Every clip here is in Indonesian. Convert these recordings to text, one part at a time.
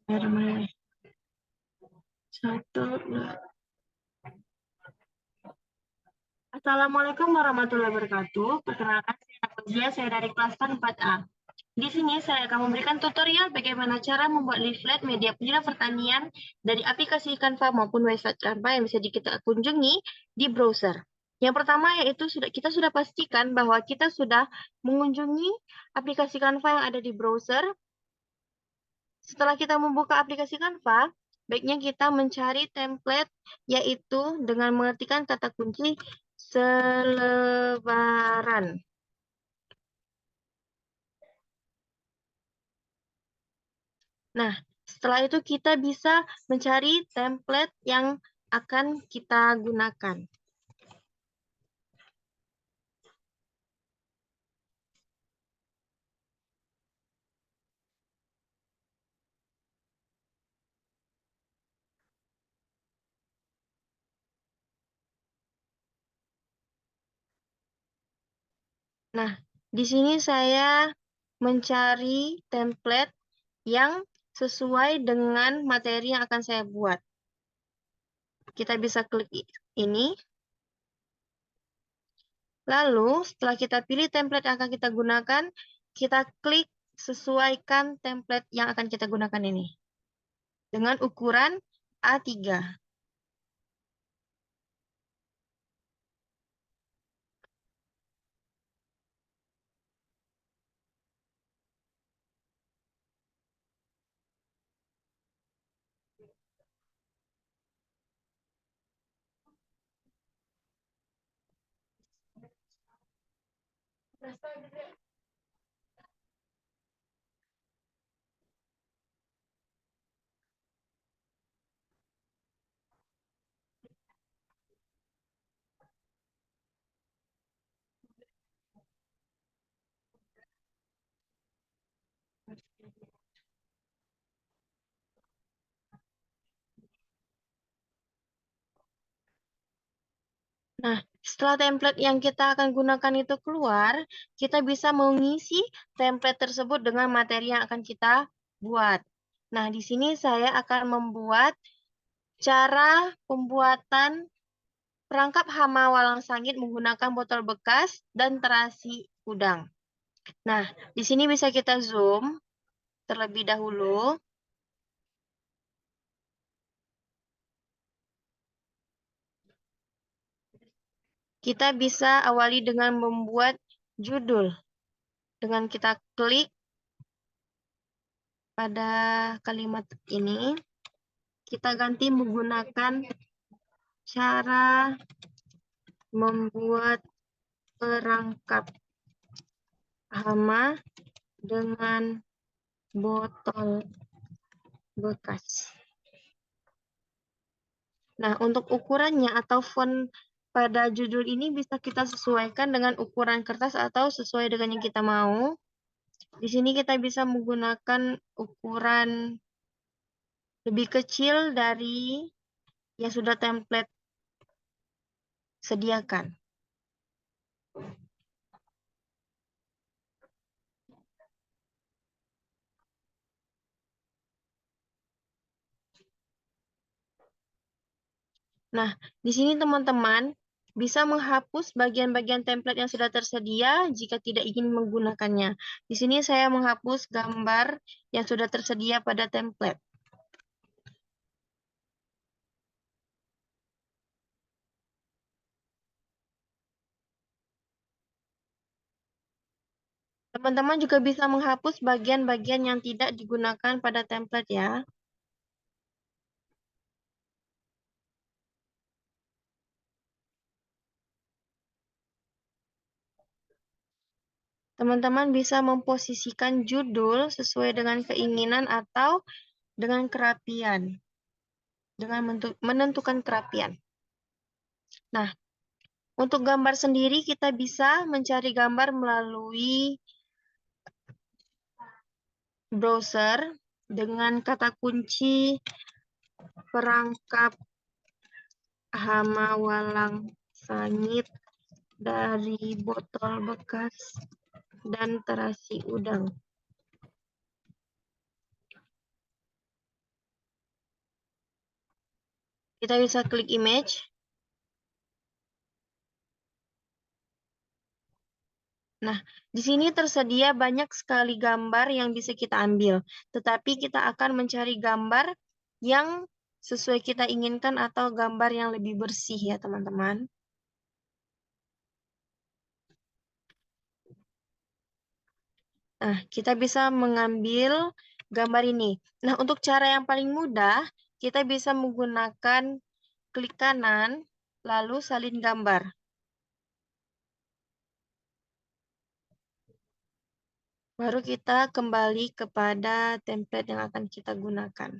Dari mulai. Satu, dua. Assalamualaikum warahmatullahi wabarakatuh. Perkenalkan, saya Nadia, saya dari kelas 4A. Di sini saya akan memberikan tutorial bagaimana cara membuat leaflet media penjualan pertanian dari aplikasi Canva maupun website Canva yang bisa kita kunjungi di browser. Yang pertama yaitu kita sudah pastikan bahwa kita sudah mengunjungi aplikasi Canva yang ada di browser. Setelah kita membuka aplikasi Canva, baiknya kita mencari template yaitu dengan mengetikkan kata kunci selebaran. Nah, setelah itu kita bisa mencari template yang akan kita gunakan. Nah, di sini saya mencari template yang sesuai dengan materi yang akan saya buat. Kita bisa klik ini. Lalu, setelah kita pilih template yang akan kita gunakan, kita klik sesuaikan template yang akan kita gunakan ini dengan ukuran A3. Nah, setelah template yang kita akan gunakan itu keluar, kita bisa mengisi template tersebut dengan materi yang akan kita buat. Nah, di sini saya akan membuat cara pembuatan perangkap hama walang sangit menggunakan botol bekas dan terasi udang. Nah, di sini bisa kita zoom terlebih dahulu. Kita bisa awali dengan membuat judul. Dengan kita klik pada kalimat ini, kita ganti menggunakan cara membuat perangkap hama dengan botol bekas. Nah, untuk ukurannya atau font pada judul ini bisa kita sesuaikan dengan ukuran kertas atau sesuai dengan yang kita mau. Di sini kita bisa menggunakan ukuran lebih kecil dari yang sudah template sediakan. Nah, di sini teman-teman bisa menghapus bagian-bagian template yang sudah tersedia jika tidak ingin menggunakannya. Di sini saya menghapus gambar yang sudah tersedia pada template. Teman-teman juga bisa menghapus bagian-bagian yang tidak digunakan pada template ya. Teman-teman bisa memposisikan judul sesuai dengan keinginan atau dengan kerapian. Dengan menentukan kerapian. Nah, untuk gambar sendiri kita bisa mencari gambar melalui browser dengan kata kunci perangkap hama walang sangit dari botol bekas dan terasi udang. Kita bisa klik image. Nah, di sini tersedia banyak sekali gambar yang bisa kita ambil. Tetapi kita akan mencari gambar yang sesuai kita inginkan atau gambar yang lebih bersih ya, teman-teman. Nah, kita bisa mengambil gambar ini. Nah, untuk cara yang paling mudah, kita bisa menggunakan klik kanan, lalu salin gambar. Baru kita kembali kepada template yang akan kita gunakan.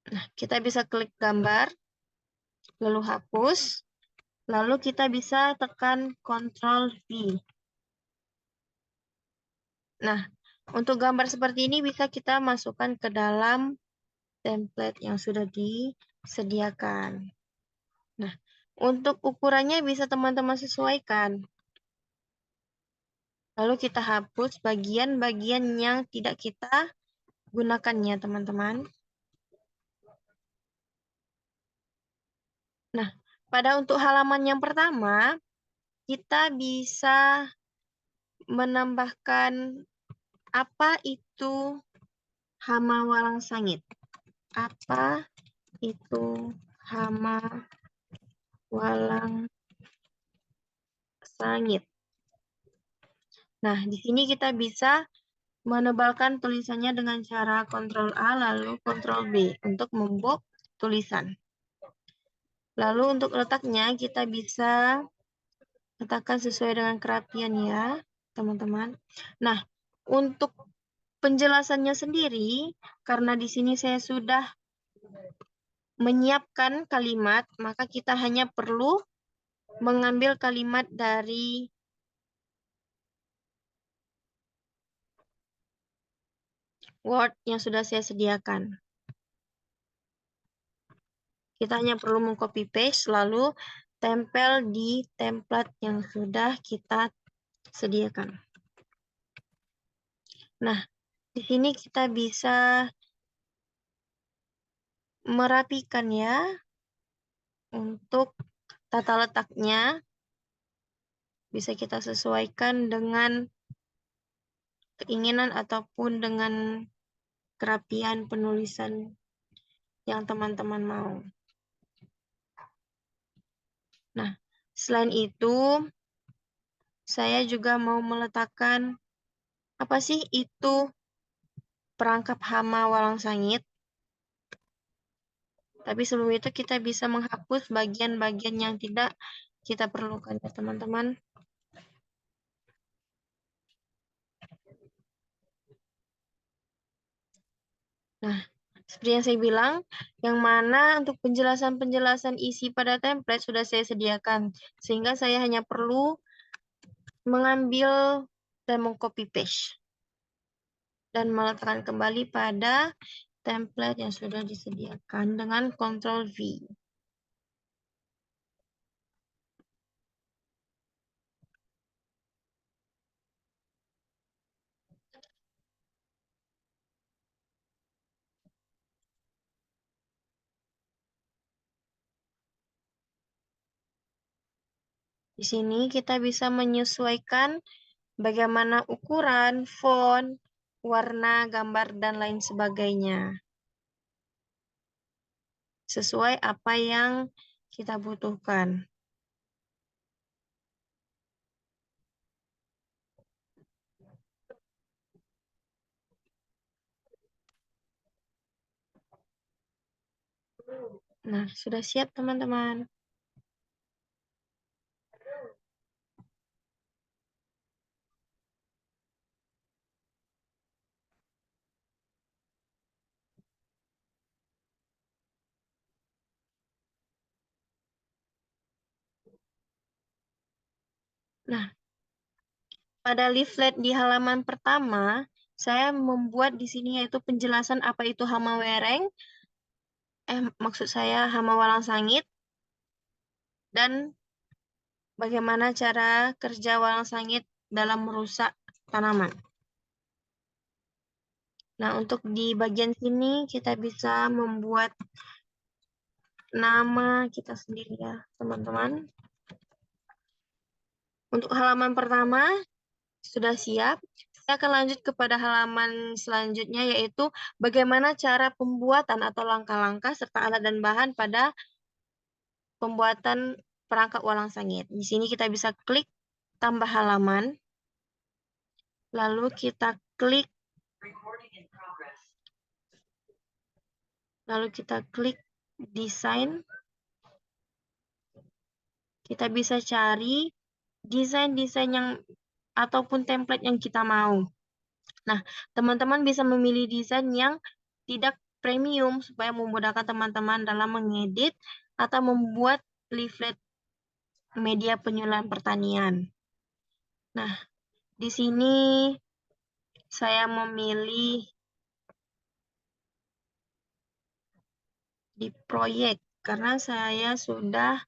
Nah, kita bisa klik gambar, lalu hapus, lalu kita bisa tekan Ctrl V. Nah, untuk gambar seperti ini bisa kita masukkan ke dalam template yang sudah disediakan. Nah, untuk ukurannya bisa teman-teman sesuaikan. Lalu kita hapus bagian-bagian yang tidak kita gunakannya, teman-teman. Nah, pada untuk halaman yang pertama, kita bisa menambahkan apa itu hama walang sangit. Apa itu hama walang sangit? Nah, di sini kita bisa menebalkan tulisannya dengan cara Ctrl A lalu Ctrl B untuk membold tulisan. Lalu untuk letaknya kita bisa letakkan sesuai dengan kerapian ya, teman-teman. Nah, untuk penjelasannya sendiri, karena di sini saya sudah menyiapkan kalimat, maka kita hanya perlu mengambil kalimat dari Word yang sudah saya sediakan. Kita hanya perlu mengcopy paste, lalu tempel di template yang sudah kita sediakan. Nah, di sini kita bisa merapikan ya untuk tata letaknya. Bisa kita sesuaikan dengan keinginan ataupun dengan kerapian penulisan yang teman-teman mau. Nah, selain itu, saya juga mau meletakkan apa sih itu perangkap hama walang sangit. Tapi sebelum itu kita bisa menghapus bagian-bagian yang tidak kita perlukan ya teman-teman. Nah, seperti yang saya bilang, yang mana untuk penjelasan-penjelasan isi pada template sudah saya sediakan. Sehingga saya hanya perlu mengambil dan mengcopy paste. Dan meletakkan kembali pada template yang sudah disediakan dengan Ctrl V. Di sini kita bisa menyesuaikan bagaimana ukuran, font, warna, gambar, dan lain sebagainya. Sesuai apa yang kita butuhkan. Nah, sudah siap teman-teman. Nah, pada leaflet di halaman pertama, saya membuat di sini yaitu penjelasan apa itu hama wereng, maksud saya hama walang sangit, dan bagaimana cara kerja walang sangit dalam merusak tanaman. Nah, untuk di bagian sini kita bisa membuat nama kita sendiri ya, teman-teman. Untuk halaman pertama sudah siap. Saya akan lanjut kepada halaman selanjutnya, yaitu bagaimana cara pembuatan atau langkah-langkah serta alat dan bahan pada pembuatan perangkap walang sangit. Di sini kita bisa klik tambah halaman, lalu kita klik desain. Kita bisa cari desain-desain yang ataupun template yang kita mau. Nah, teman-teman bisa memilih desain yang tidak premium supaya memudahkan teman-teman dalam mengedit atau membuat leaflet media penyuluhan pertanian. Nah, di sini saya memilih di proyek karena saya sudah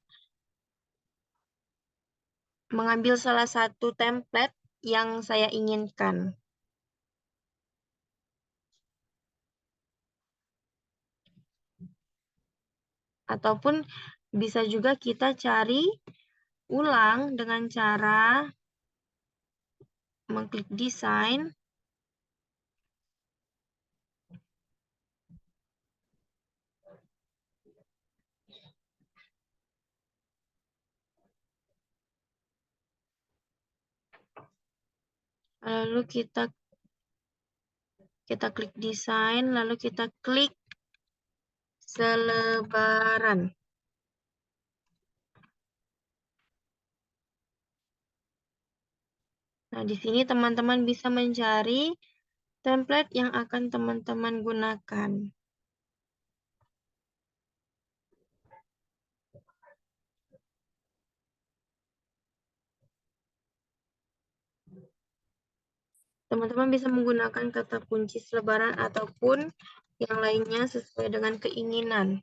mengambil salah satu template yang saya inginkan. Ataupun bisa juga kita cari ulang dengan cara mengklik desain, lalu kita klik desain, lalu kita klik selebaran. Nah, di sini teman-teman bisa mencari template yang akan teman-teman gunakan. Teman-teman bisa menggunakan kata kunci selebaran ataupun yang lainnya sesuai dengan keinginan.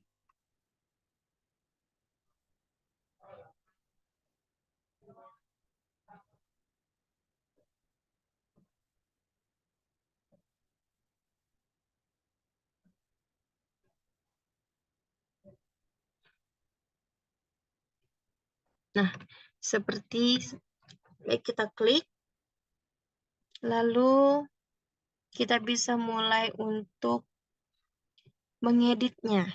Nah, seperti kita klik, lalu kita bisa mulai untuk mengeditnya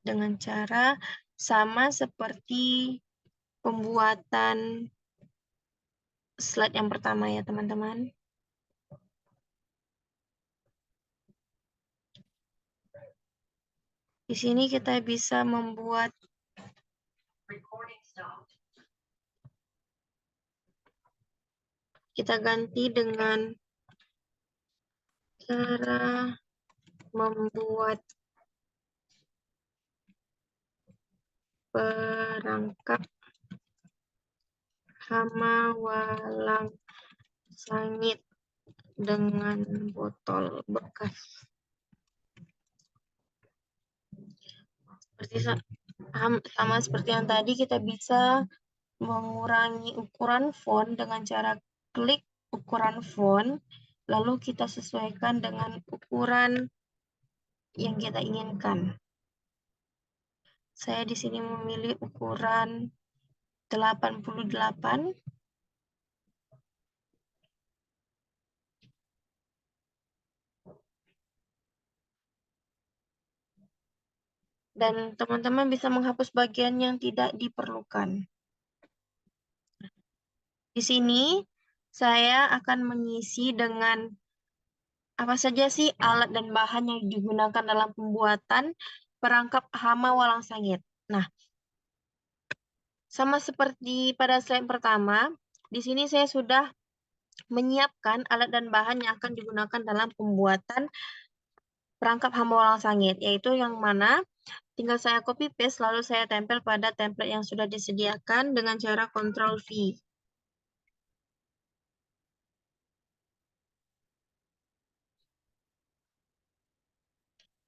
dengan cara sama seperti pembuatan slide yang pertama ya, teman-teman. Di sini kita bisa membuat kita ganti dengan cara membuat perangkap hama walang sangit dengan botol bekas. Sama seperti yang tadi, kita bisa mengurangi ukuran font dengan cara klik ukuran font, lalu kita sesuaikan dengan ukuran yang kita inginkan. Saya di sini memilih ukuran 88. Dan teman-teman bisa menghapus bagian yang tidak diperlukan. Di sini saya akan mengisi dengan apa saja sih alat dan bahan yang digunakan dalam pembuatan perangkap hama walang sangit. Nah, sama seperti pada slide pertama, di sini saya sudah menyiapkan alat dan bahan yang akan digunakan dalam pembuatan perangkap hama walang sangit, yaitu yang mana tinggal saya copy paste lalu saya tempel pada template yang sudah disediakan dengan cara Ctrl V.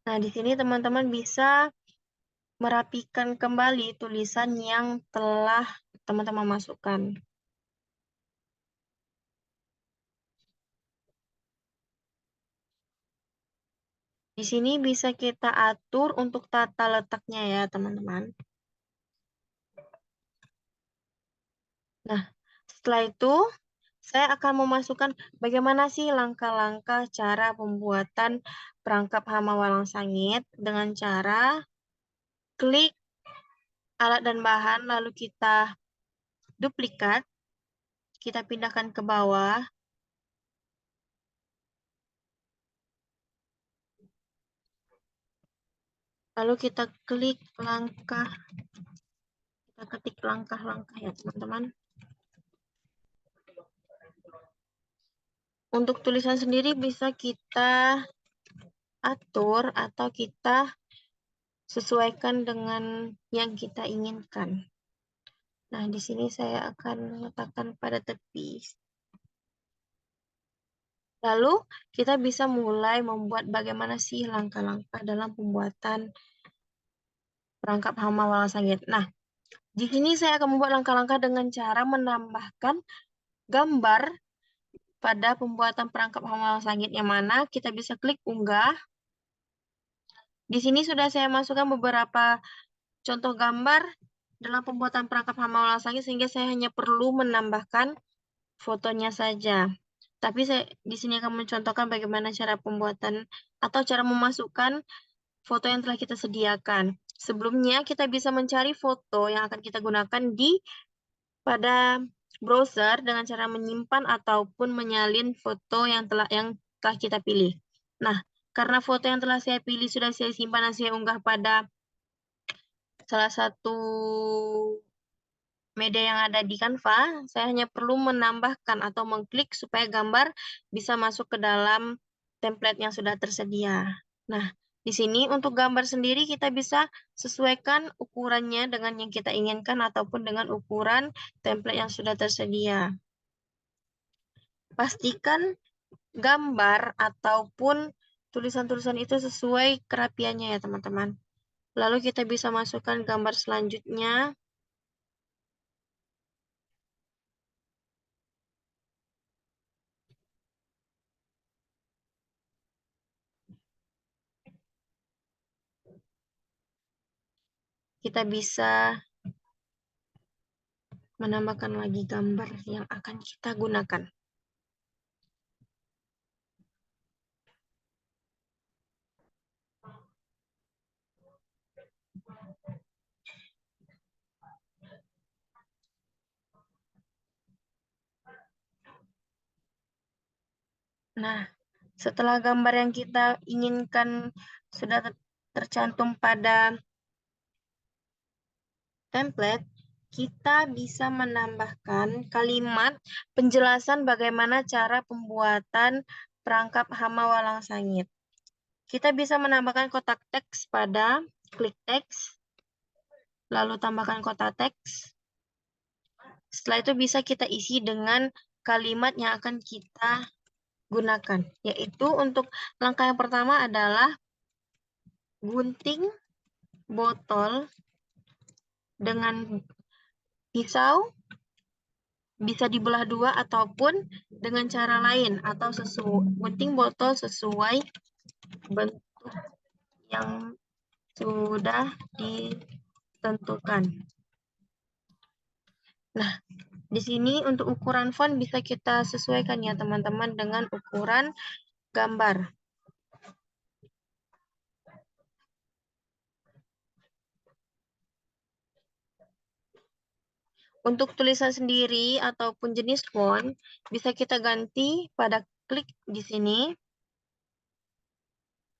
Nah, di sini teman-teman bisa merapikan kembali tulisan yang telah teman-teman masukkan. Di sini bisa kita atur untuk tata letaknya ya, teman-teman. Nah, setelah itu saya akan memasukkan bagaimana sih langkah-langkah cara pembuatan perangkap hama walang sangit dengan cara klik alat dan bahan, lalu kita duplikat, kita pindahkan ke bawah, lalu kita klik langkah, kita ketik langkah-langkah ya teman-teman. Untuk tulisan sendiri bisa kita atur atau kita sesuaikan dengan yang kita inginkan. Nah, di sini saya akan letakkan pada tepi. Lalu, kita bisa mulai membuat bagaimana sih langkah-langkah dalam pembuatan perangkap hama walang sangit. Nah, di sini saya akan membuat langkah-langkah dengan cara menambahkan gambar pada pembuatan perangkap hama walang sangit, yang mana kita bisa klik unggah. Di sini sudah saya masukkan beberapa contoh gambar dalam pembuatan perangkap hama walang sangit, sehingga saya hanya perlu menambahkan fotonya saja. Tapi saya di sini akan mencontohkan bagaimana cara pembuatan atau cara memasukkan foto yang telah kita sediakan. Sebelumnya kita bisa mencari foto yang akan kita gunakan pada browser dengan cara menyimpan ataupun menyalin foto yang telah kita pilih. Nah, karena foto yang telah saya pilih sudah saya simpan dan saya unggah pada salah satu media yang ada di Canva, saya hanya perlu menambahkan atau mengklik supaya gambar bisa masuk ke dalam template yang sudah tersedia. Nah, di sini untuk gambar sendiri kita bisa sesuaikan ukurannya dengan yang kita inginkan ataupun dengan ukuran template yang sudah tersedia. Pastikan gambar ataupun tulisan-tulisan itu sesuai kerapiannya ya teman-teman. Lalu kita bisa masukkan gambar selanjutnya. Kita bisa menambahkan lagi gambar yang akan kita gunakan. Nah, setelah gambar yang kita inginkan sudah tercantum pada template, kita bisa menambahkan kalimat penjelasan bagaimana cara pembuatan perangkap hama walang sangit. Kita bisa menambahkan kotak teks pada klik teks, lalu tambahkan kotak teks. Setelah itu bisa kita isi dengan kalimat yang akan kita gunakan, yaitu untuk langkah yang pertama adalah gunting botol dengan pisau, bisa dibelah dua ataupun dengan cara lain, atau gunting botol sesuai bentuk yang sudah ditentukan. Nah, di sini untuk ukuran font bisa kita sesuaikan ya teman-teman dengan ukuran gambar. Untuk tulisan sendiri ataupun jenis font, bisa kita ganti pada klik di sini.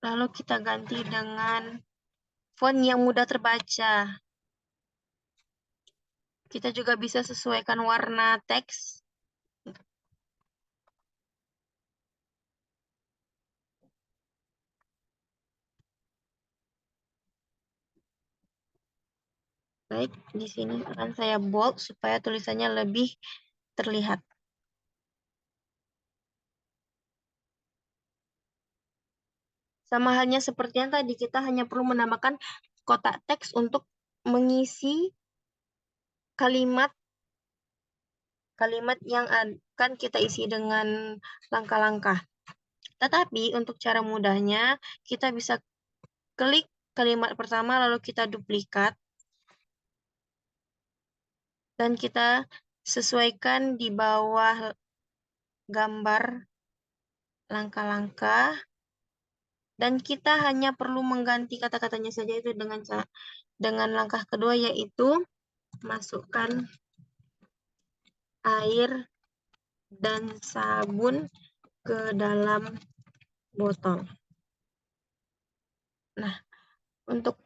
Lalu kita ganti dengan font yang mudah terbaca. Kita juga bisa sesuaikan warna teks. Baik, di sini akan saya bold supaya tulisannya lebih terlihat. Sama halnya seperti yang tadi, kita hanya perlu menambahkan kotak teks untuk mengisi kalimat yang akan kita isi dengan langkah-langkah. Tetapi untuk cara mudahnya, kita bisa klik kalimat pertama lalu kita duplikat dan kita sesuaikan di bawah gambar langkah-langkah dan kita hanya perlu mengganti kata-katanya saja itu dengan langkah kedua yaitu masukkan air dan sabun ke dalam botol. Nah, untuk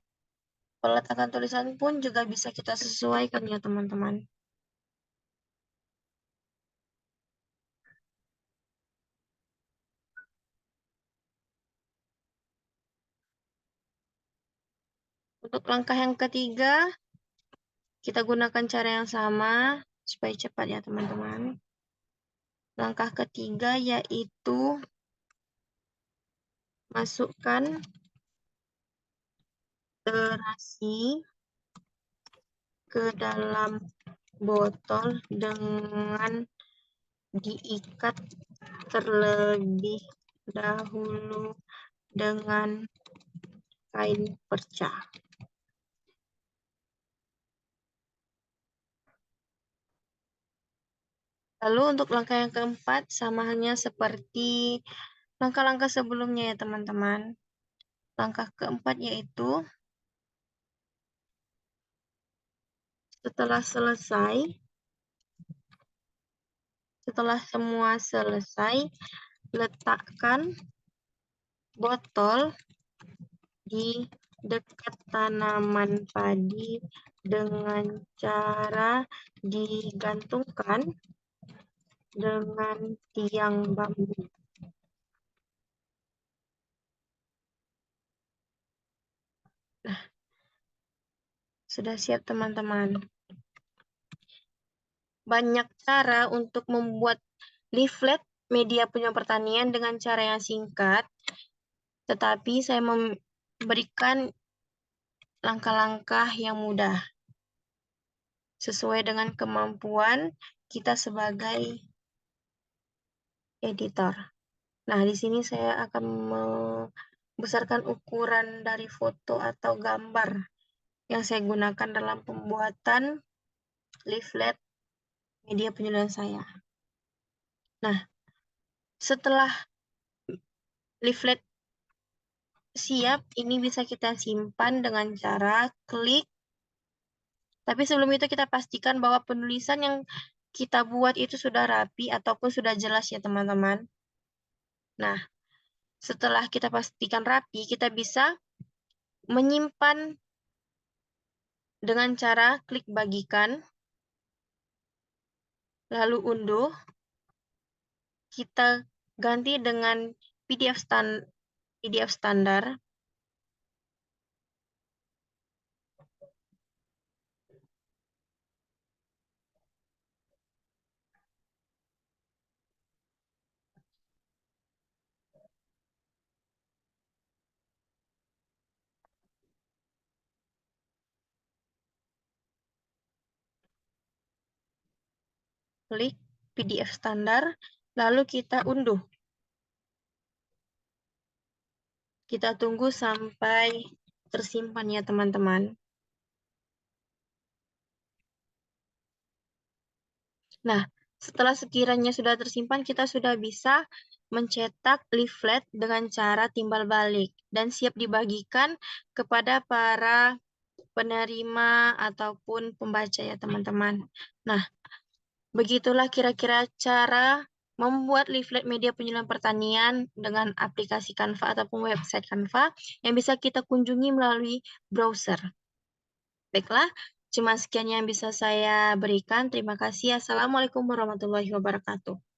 peletakan tulisan pun juga bisa kita sesuaikan ya teman-teman. Untuk langkah yang ketiga, kita gunakan cara yang sama supaya cepat ya teman-teman. Langkah ketiga yaitu masukkan terasi ke dalam botol dengan diikat terlebih dahulu dengan kain perca. Lalu untuk langkah yang keempat, sama halnya seperti langkah-langkah sebelumnya ya teman-teman. Langkah keempat yaitu setelah semua selesai, letakkan botol di dekat tanaman padi dengan cara digantungkan dengan tiang bambu. Nah, sudah siap teman-teman. Banyak cara untuk membuat leaflet media penyuluhan pertanian dengan cara yang singkat, tetapi saya memberikan langkah-langkah yang mudah sesuai dengan kemampuan kita sebagai editor. Nah, di sini saya akan membesarkan ukuran dari foto atau gambar yang saya gunakan dalam pembuatan leaflet media penyuluhan saya. Nah, setelah leaflet siap, ini bisa kita simpan dengan cara klik. Tapi sebelum itu kita pastikan bahwa penulisan yang kita buat itu sudah rapi ataupun sudah jelas ya teman-teman. Nah, setelah kita pastikan rapi, kita bisa menyimpan dengan cara klik bagikan, lalu unduh. Kita ganti dengan PDF standar. Klik PDF standar, lalu kita unduh. Kita tunggu sampai tersimpan ya teman-teman. Nah, setelah sekiranya sudah tersimpan, kita sudah bisa mencetak leaflet dengan cara timbal balik dan siap dibagikan kepada para penerima ataupun pembaca ya teman-teman. Nah, begitulah kira-kira cara membuat leaflet media penyuluhan pertanian dengan aplikasi Canva ataupun website Canva yang bisa kita kunjungi melalui browser. Baiklah, cuma sekian yang bisa saya berikan. Terima kasih. Assalamualaikum warahmatullahi wabarakatuh.